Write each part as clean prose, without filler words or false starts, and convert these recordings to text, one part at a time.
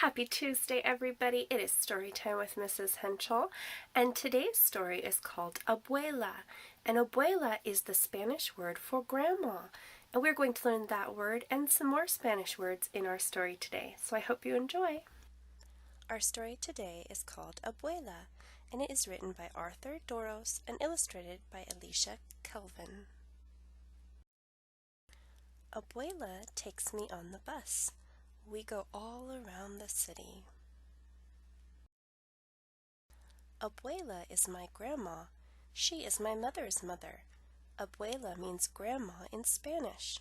Happy Tuesday, everybody. It is story time with Mrs. Henshall, and today's story is called Abuela. And Abuela is the Spanish word for grandma. And we're going to learn that word and some more Spanish words in our story today. So I hope you enjoy. Our story today is called Abuela, and it is written by Arthur Dorros and illustrated by Alicia Kelvin. Abuela takes me on the bus. We go all around the city. Abuela is my grandma. She is my mother's mother. Abuela means grandma in Spanish.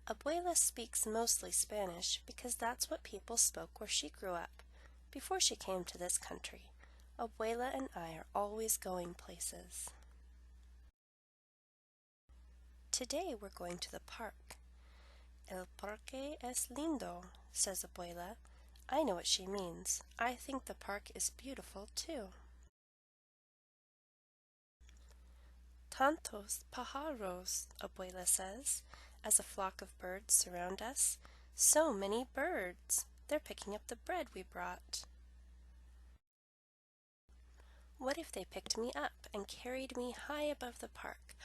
Abuela speaks mostly Spanish because that's what people spoke where she grew up. Before she came to this country, Abuela and I are always going places. Today we're going to the park. El parque es lindo, says Abuela. I know what she means. I think the park is beautiful too. Tantos pájaros, Abuela says, as a flock of birds surround us. So many birds! They're picking up the bread we brought. What if they picked me up and carried me high above the park?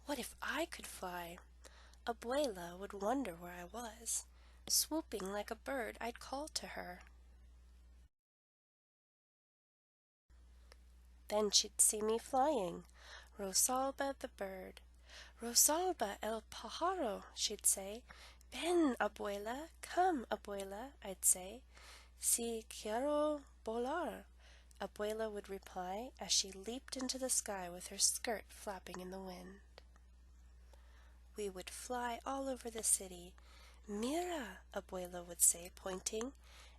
What if I could fly? Abuela would wonder where I was. Swooping like a bird, I'd call to her. Then she'd see me flying. Rosalba the bird. Rosalba el pájaro, she'd say. Ven, Abuela. Come, Abuela, I'd say. Si quiero volar, Abuela would reply as she leaped into the sky with her skirt flapping in the wind. We would fly all over the city. Mira, Abuela would say, pointing,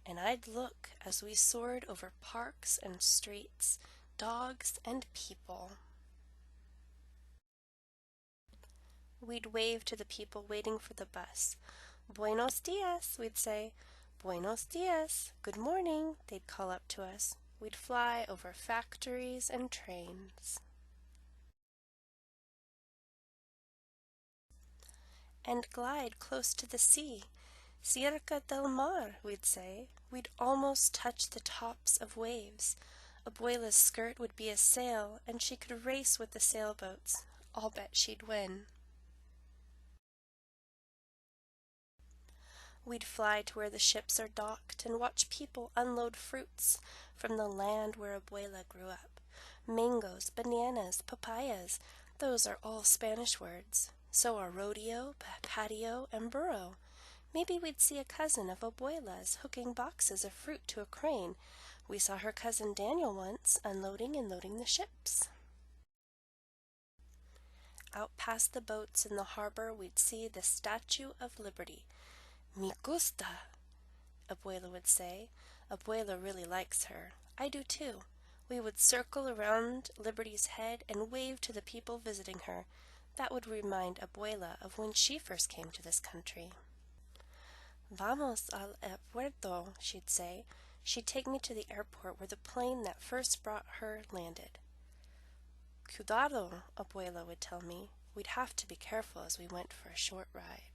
and I'd look as we soared over parks and streets, dogs and people. We'd wave to the people waiting for the bus. Buenos dias, we'd say. Buenos dias, good morning, they'd call up to us. We'd fly over factories and trains. And glide close to the sea. Cerca del mar, we'd say. We'd almost touch the tops of waves. Abuela's skirt would be a sail, and she could race with the sailboats. I'll bet she'd win. We'd fly to where the ships are docked and watch people unload fruits from the land where Abuela grew up. Mangoes, bananas, papayas, those are all Spanish words. So are rodeo, patio, and burro. Maybe we'd see a cousin of Abuela's hooking boxes of fruit to a crane. We saw her cousin Daniel once unloading and loading the ships. Out past the boats in the harbor, we'd see the Statue of Liberty. Me gusta, Abuela would say. Abuela really likes her. I do too. We would circle around Liberty's head and wave to the people visiting her. That would remind Abuela of when she first came to this country. Vamos al aeropuerto, she'd say. She'd take me to the airport where the plane that first brought her landed. Cuidado, Abuela would tell me. We'd have to be careful as we went for a short ride.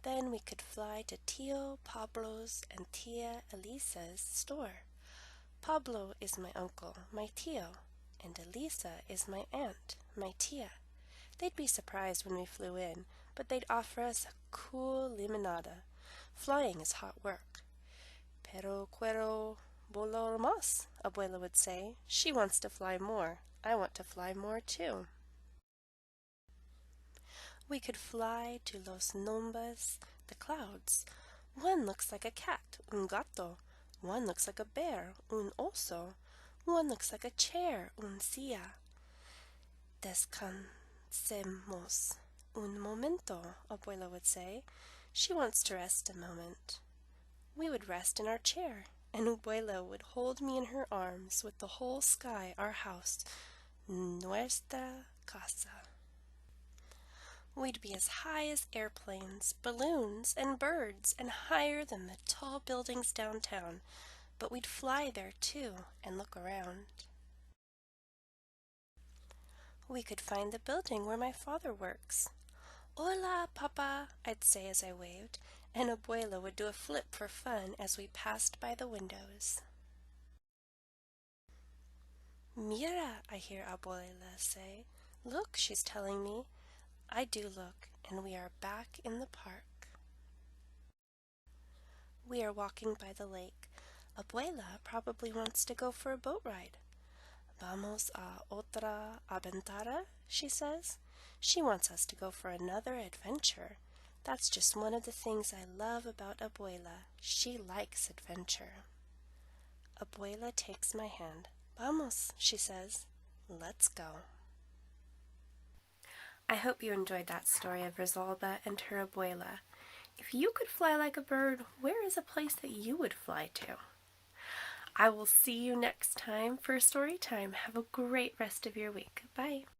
Then we could fly to Tio Pablo's and Tia Elisa's store. Pablo is my uncle, my tio, and Elisa is my aunt, my tia. They'd be surprised when we flew in, but they'd offer us a cool limonada. Flying is hot work. Pero quiero volar más, Abuela would say. She wants to fly more. I want to fly more too. We could fly to los nombres, the clouds. One looks like a cat, un gato. One looks like a bear, un oso. One looks like a chair, un silla. Descansemos un momento, Abuela would say. She wants to rest a moment. We would rest in our chair, and Abuela would hold me in her arms with the whole sky our house, nuestra casa. We'd be as high as airplanes, balloons, and birds, and higher than the tall buildings downtown, but we'd fly there too and look around. We could find the building where my father works. Hola, Papa, I'd say as I waved, and Abuela would do a flip for fun as we passed by the windows. Mira, I hear Abuela say. Look, she's telling me. I do look, and we are back in the park. We are walking by the lake. Abuela probably wants to go for a boat ride. Vamos a otra aventura, she says. She wants us to go for another adventure. That's just one of the things I love about Abuela. She likes adventure. Abuela takes my hand. Vamos, she says. Let's go. I hope you enjoyed that story of Rosalba and her abuela. If you could fly like a bird, where is a place that you would fly to? I will see you next time for story time. Have a great rest of your week. Bye.